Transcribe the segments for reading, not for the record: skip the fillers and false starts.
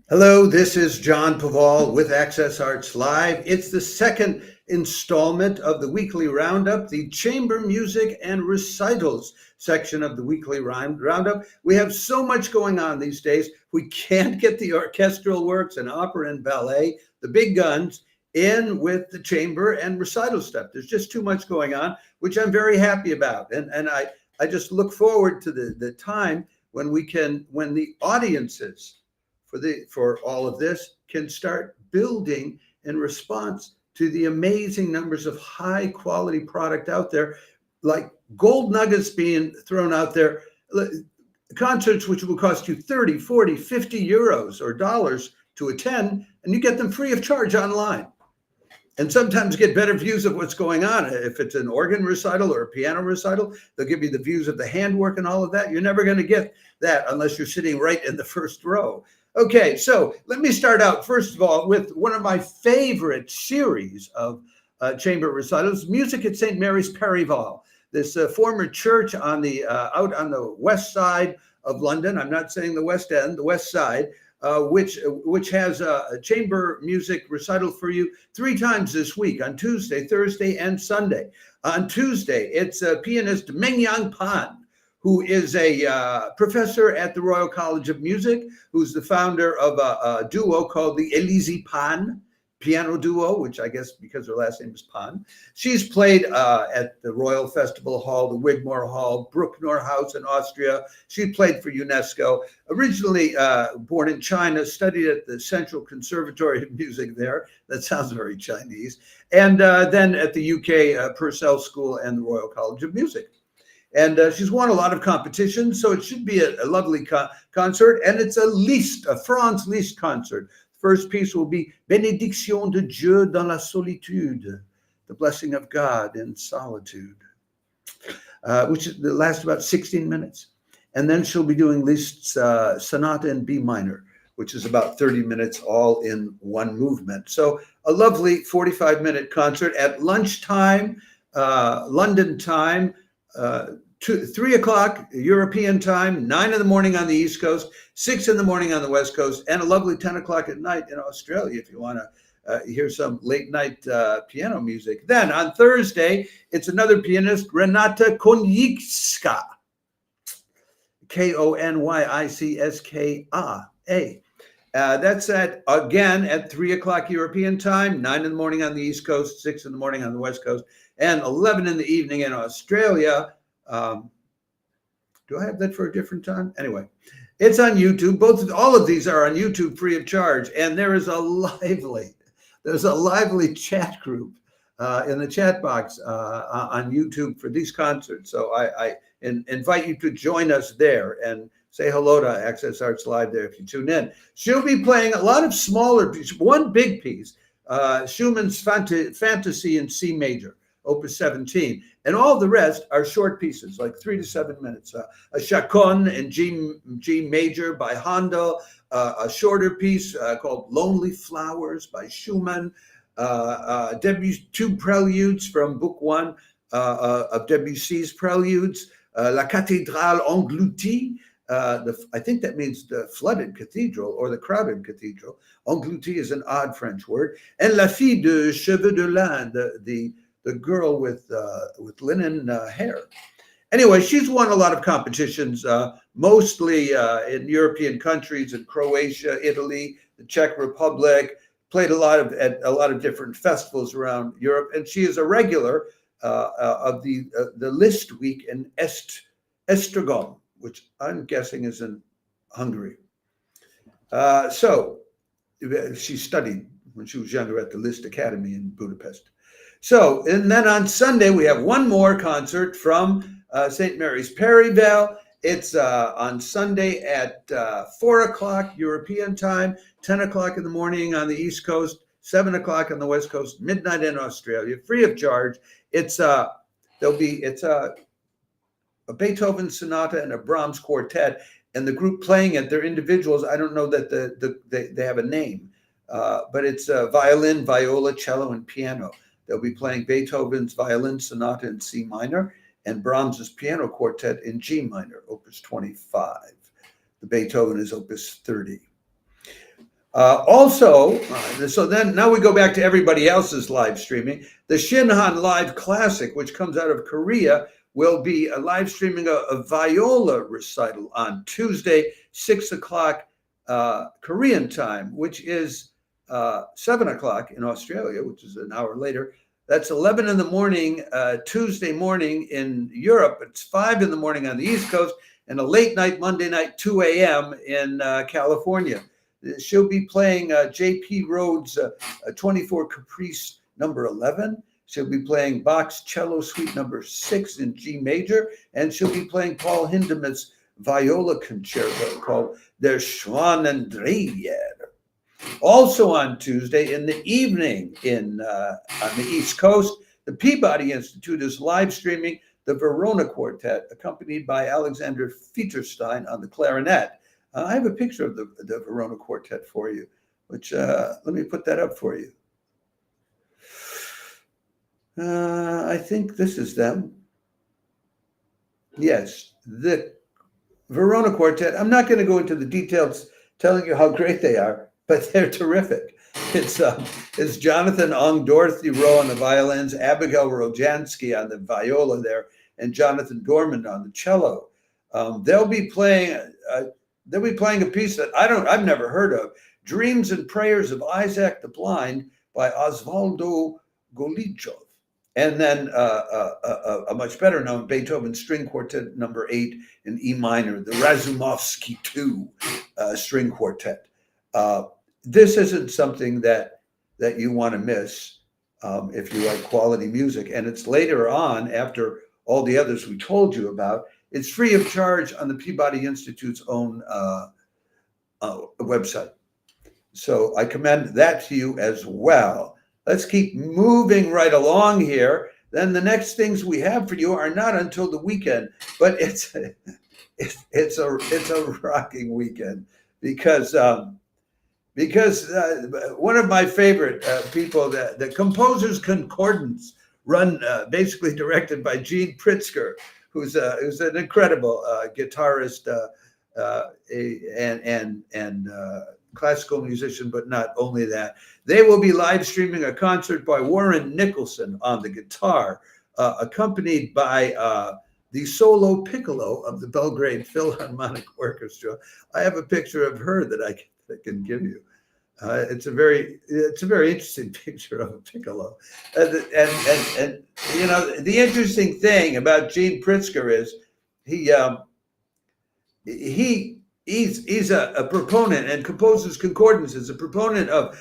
Hello, this is John Paval with Access Arts Live. It's the second installment of the weekly roundup, the chamber music and recitals section of the weekly roundup. We have so much going on these days. We can't get the orchestral works and opera and ballet, the big guns, in with the chamber and recital stuff. There's just too much going on, which I'm very happy about. And I just look forward to the time when the audiences for all of this can start building in response to the amazing numbers of high quality product out there, like gold nuggets being thrown out there, concerts which will cost you 30, 40, 50 euros or dollars to attend, and you get them free of charge online. And sometimes get better views of what's going on. If it's an organ recital or a piano recital, they'll give you the views of the handwork and all of that. You're never going to get that unless you're sitting right in the first row. Okay, so let me start out, first of all, with one of my favorite series of chamber recitals, Music at St. Mary's Perivale, this former church on the out on the west side of London. I'm not saying the West End, the west side, which has a chamber music recital for you 3 times this week, on Tuesday, Thursday, and Sunday. On Tuesday, it's pianist Mengyang Pan, who is a professor at the Royal College of Music, who's the founder of a duo called the Elise Pan piano duo, which I guess because her last name is Pan. She's played at the Royal Festival Hall, the Wigmore Hall, Bruckner House in Austria. She played for UNESCO. Originally born in China, studied at the Central Conservatory of Music there. That sounds very Chinese. And then at the UK Purcell School and the Royal College of Music. And she's won a lot of competitions, so it should be a lovely concert. And it's a Franz Liszt concert. First piece will be Bénédiction de Dieu dans la solitude, the blessing of God in solitude, which lasts about 16 minutes. And then she'll be doing Liszt's sonata in B minor, which is about 30 minutes all in one movement. So a lovely 45-minute concert at lunchtime, London time, 3 o'clock European time, 9 in the morning on the East Coast, 6 in the morning on the West Coast, and a lovely 10 o'clock at night in Australia if you want to hear some late night piano music. Then on Thursday, it's another pianist, Renata Konyicska, Konyicska. That's again at 3 o'clock European time, 9 in the morning on the East Coast, 6 in the morning on the West Coast, and 11 in the evening in Australia. Do I have that for a different time? Anyway, it's on YouTube. All of these are on YouTube free of charge, and there's a lively chat group in the chat box on YouTube for these concerts. So I invite you to join us there and say hello to Access Arts Live there if you tune in. She'll be playing a lot of smaller pieces. One big piece, Schumann's Fantasy in C major, Opus 17, and all the rest are short pieces, like 3 to 7 minutes. A Chaconne in G major by Handel, a shorter piece called Lonely Flowers by Schumann, two preludes from Book 1 of Debussy's preludes, La Cathédrale Engloutie. I think that means the flooded cathedral or the crowded cathedral. Engloutie is an odd French word. And La Fille de Cheveux de Lin, the girl with linen hair. Anyway, she's won a lot of competitions, mostly in European countries, in Croatia, Italy, the Czech Republic, played at a lot of different festivals around Europe. And she is a regular of the Liszt Week in Esztergom, which I'm guessing is in Hungary. So she studied when she was younger at the Liszt Academy in Budapest. So, and then on Sunday, we have one more concert from St. Mary's Perivale. It's on Sunday at 4 o'clock European time, 10 o'clock in the morning on the East Coast, 7 o'clock on the West Coast, midnight in Australia, free of charge. It's a Beethoven sonata and a Brahms quartet, and the group playing it, they're individuals. I don't know that they have a name, but it's violin, viola, cello, and piano. They'll be playing Beethoven's violin sonata in C minor and Brahms's piano quartet in G minor, Opus 25. The Beethoven is Opus 30. So then now we go back to everybody else's live streaming. The Shinhan Live Classic, which comes out of Korea, will be a live streaming a Viola recital on Tuesday, 6 o'clock Korean time, which is 7 o'clock in Australia, which is an hour later. That's 11 in the morning, Tuesday morning in Europe. It's 5 in the morning on the East Coast, and a late night Monday night, 2 a.m. in California. She'll be playing J.P. Rhodes' 24 Caprice number 11. She'll be playing Bach's Cello Suite number 6 in G major, and she'll be playing Paul Hindemith's Viola Concerto called Der Schwanendreher. Also on Tuesday in the evening on the East Coast, the Peabody Institute is live streaming the Verona Quartet, accompanied by Alexander Fieterstein on the clarinet. I have a picture of the Verona Quartet for you, which let me put that up for you. I think this is them. Yes, the Verona Quartet. I'm not going to go into the details telling you how great they are, but they're terrific. It's Jonathan Ong, Dorothy Rowe on the violins, Abigail Rojansky on the viola there, and Jonathan Dormand on the cello. They'll be playing a piece that I've never heard of, Dreams and Prayers of Isaac the Blind by Osvaldo Golichov. And then a much better known Beethoven String Quartet number 8 in E minor, the Razumovsky II String Quartet. This isn't something that you want to miss if you like quality music. And it's later on, after all the others we told you about. It's free of charge on the Peabody Institute's own website. So I commend that to you as well. Let's keep moving right along here. Then the next things we have for you are not until the weekend, but it's a rocking weekend because one of my favorite people, the Composers Concordance, run basically directed by Gene Pritzker, who's an incredible guitarist and classical musician, but not only that. They will be live streaming a concert by Warren Nicholson on the guitar, accompanied by the solo piccolo of the Belgrade Philharmonic Orchestra. I have a picture of her that I can give you. It's a very interesting picture of a piccolo, and you know, the interesting thing about Gene Pritzker is he's a proponent, and Composers Concordance is a proponent of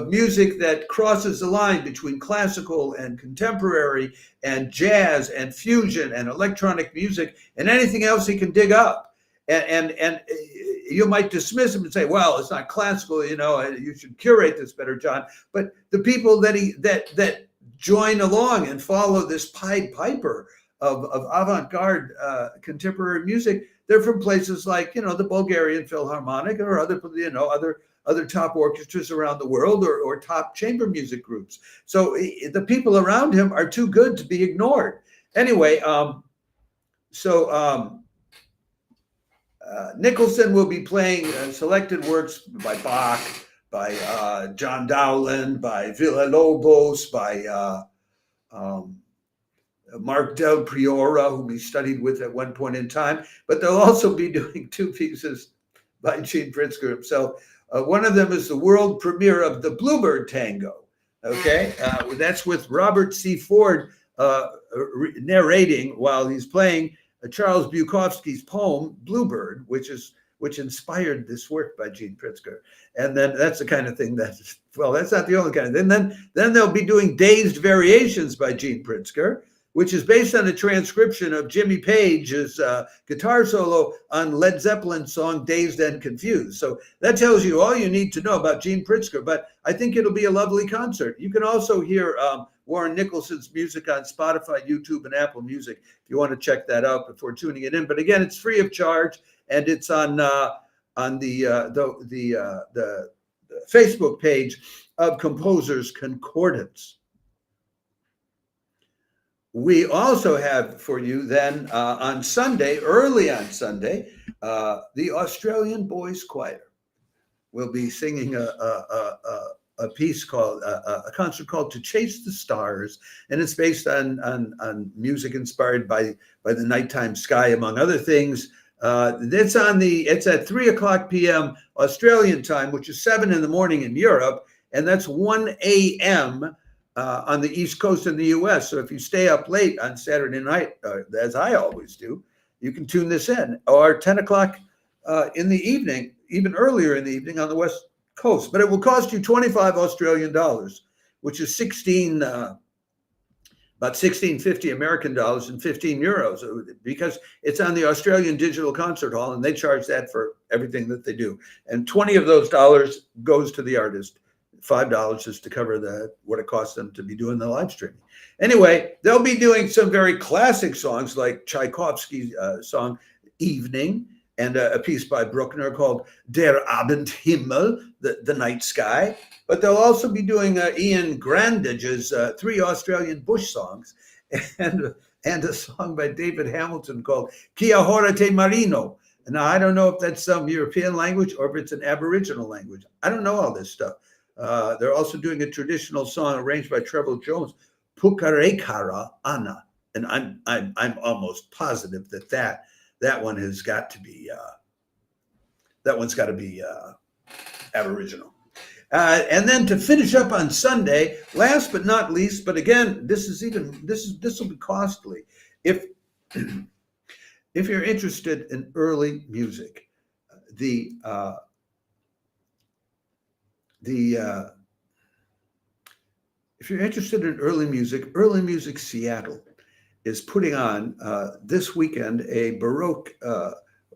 music that crosses the line between classical and contemporary and jazz and fusion and electronic music and anything else he can dig up. And you might dismiss him and say, well, it's not classical, you know, you should curate this better, John. But the people that join along and follow this Pied Piper of avant-garde contemporary music, they're from places like, you know, the Bulgarian Philharmonic or other top orchestras around the world or top chamber music groups. So the people around him are too good to be ignored. Anyway, Nicholson will be playing selected works by Bach, by John Dowland, by Villa-Lobos, by Mark Del Priora, whom he studied with at one point in time. But they'll also be doing two pieces by Gene Pritzker himself. One of them is the world premiere of the Bluebird Tango. Okay, that's with Robert C. Ford narrating while he's playing Charles Bukowski's poem Bluebird, which inspired this work by Gene Pritzker. And then that's the kind of thing that's not the only kind of thing. Then they'll be doing Dazed Variations by Gene Pritzker, which is based on a transcription of Jimmy Page's guitar solo on Led Zeppelin's song Dazed and Confused. So that tells you all you need to know about Gene Pritzker, but I think it'll be a lovely concert. You can also hear Warren Nicholson's music on Spotify, YouTube, and Apple Music if you want to check that out before tuning it in. But again, it's free of charge, and it's on the Facebook page of Composers Concordance. We also have for you then on Sunday, early on Sunday, the Australian Boys Choir. will be singing a piece called a concert called "To Chase the Stars," and it's based on music inspired by the nighttime sky, among other things. It's at 3:00 p.m. Australian time, which is 7 in the morning in Europe, and that's 1 a.m. On the East Coast of the U.S. So if you stay up late on Saturday night, as I always do, you can tune this in, or 10 o'clock in the evening, even earlier in the evening on the West Coast. But it will cost you 25 Australian dollars, which is about 16.50 American dollars and 15 euros, because it's on the Australian Digital Concert Hall, and they charge that for everything that they do. And 20 of those dollars goes to the artist. $5 is to cover what it costs them to be doing the live streaming. Anyway, they'll be doing some very classic songs like Tchaikovsky's song "Evening," and a piece by Bruckner called "Der Abendhimmel," the night sky. But they'll also be doing Ian Grandage's 3 Australian bush songs, and a song by David Hamilton called "Kia Hora Te Marino." Now, I don't know if that's some European language or if it's an Aboriginal language. I don't know all this stuff. They're also doing a traditional song arranged by Trevor Jones, "Pukarekara Ana," and I'm almost positive that one has got to be Aboriginal. And then to finish up on Sunday, last but not least, but again, this will be costly. If you're interested in early music, if you're interested in early music Seattle is putting on this weekend a Baroque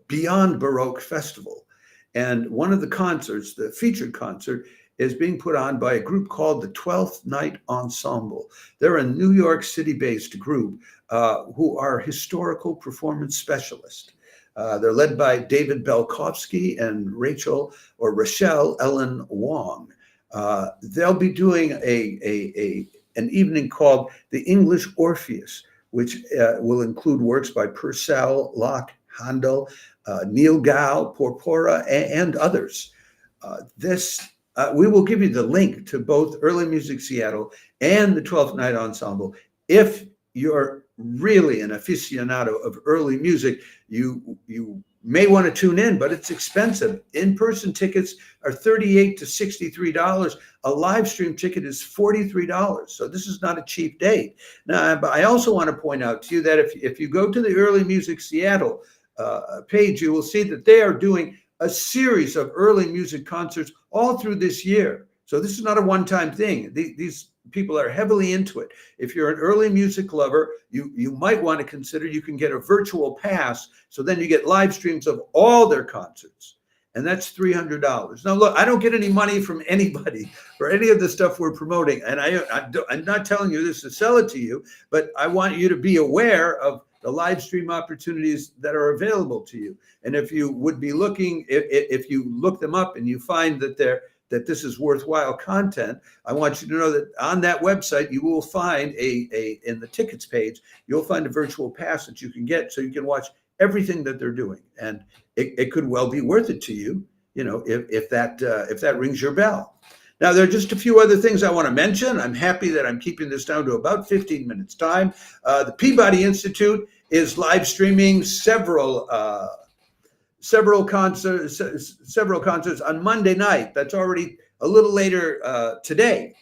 Beyond Baroque festival. And one of the concerts, the featured concert, is being put on by a group called the 12th Night Ensemble. They're a New York City-based group who are historical performance specialists. They're led by David Belkovsky and Rochelle Ellen Wong. They'll be doing an evening called the English Orpheus, which will include works by Purcell, Locke, Handel, Neil Gow, Porpora, and others. We will give you the link to both Early Music Seattle and the 12th Night Ensemble. If you're really an aficionado of early music, you may want to tune in, but it's expensive. In-person tickets are $38 to $63. A live stream ticket is $43. So this is not a cheap date. Now, I also want to point out to you that if you go to the Early Music Seattle page, you will see that they are doing a series of early music concerts all through this year. So this is not a one-time thing. These people are heavily into it. If you're an early music lover, you might want to consider you can get a virtual pass, so then you get live streams of all their concerts, and that's $300. Now, look, I don't get any money from anybody for any of the stuff we're promoting, and I'm not telling you this to sell it to you, but I want you to be aware of the live stream opportunities that are available to you. And if you would be looking, if you look them up and you find that this is worthwhile content, I want you to know that on that website, you will find in the tickets page, you'll find a virtual pass that you can get so you can watch everything that they're doing. And it could well be worth it to you, if that rings your bell. Now, there are just a few other things I want to mention. I'm happy that I'm keeping this down to about 15 minutes time. The Peabody Institute is live streaming several concerts on Monday night. That's already a little later today.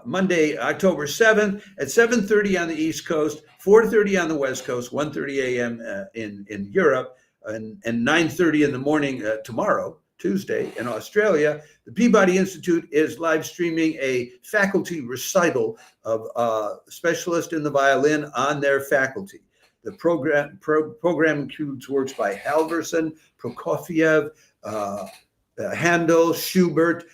Monday, October 7th at 7:30 on the East Coast, 4:30 on the West Coast, 1:30 a.m. in Europe, and 9:30 in the morning tomorrow, Tuesday, in Australia. The Peabody Institute is live streaming a faculty recital of a specialist in the violin on their faculty. The program includes works by Halverson, Prokofiev, Handel, Schubert,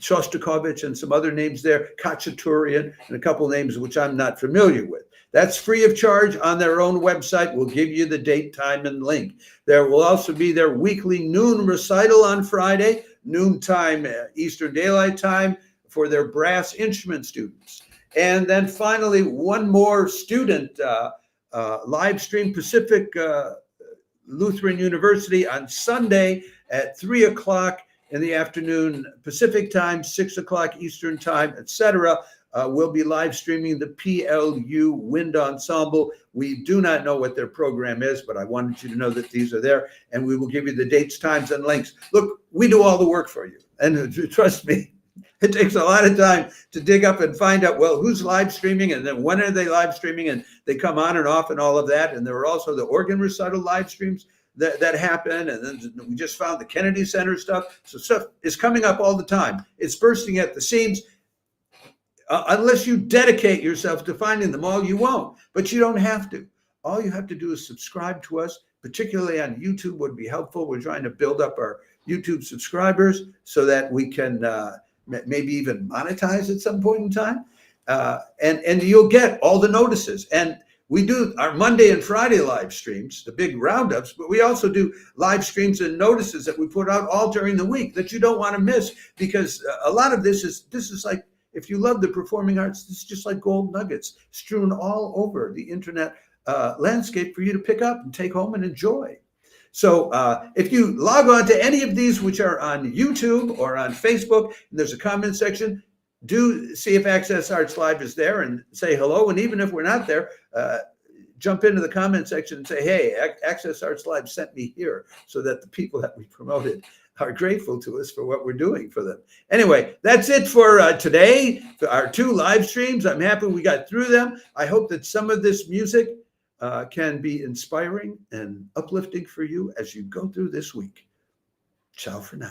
Shostakovich, and some other names there, Khachaturian, and a couple names which I'm not familiar with. That's free of charge on their own website. We'll give you the date, time, and link. There will also be their weekly noon recital on Friday, noontime Eastern Daylight Time, for their brass instrument students. And then finally, one more student live stream, Pacific Lutheran University on Sunday at 3 o'clock in the afternoon Pacific time, 6 o'clock Eastern time, etc. We'll be live streaming the PLU Wind Ensemble. We do not know what their program is, but I wanted you to know that these are there, and we will give you the dates, times, and links. Look, we do all the work for you, and trust me, it takes a lot of time to dig up and find out, well, who's live streaming, and then when are they live streaming, and they come on and off and all of that. And there are also the organ recital live streams that happen, and then we just found the Kennedy Center stuff. So stuff is coming up all the time. It's bursting at the seams. Unless you dedicate yourself to finding them all, you won't. But you don't have to. All you have to do is subscribe to us, particularly on YouTube would be helpful. We're trying to build up our YouTube subscribers so that we can maybe even monetize at some point in time. And you'll get all the notices. And we do our Monday and Friday live streams, the big roundups, but we also do live streams and notices that we put out all during the week that you don't want to miss, because a lot of this is like, if you love the performing arts, this is just like gold nuggets strewn all over the internet landscape for you to pick up and take home and enjoy. So if you log on to any of these, which are on YouTube or on Facebook, and there's a comment section, do see if Access Arts Live is there and say hello. And even if we're not there, jump into the comment section and say, hey, Access Arts Live sent me here, so that the people that we promoted are grateful to us for what we're doing for them. Anyway, that's it for today, for our 2 live streams. I'm happy we got through them. I hope that some of this music can be inspiring and uplifting for you as you go through this week. Ciao for now.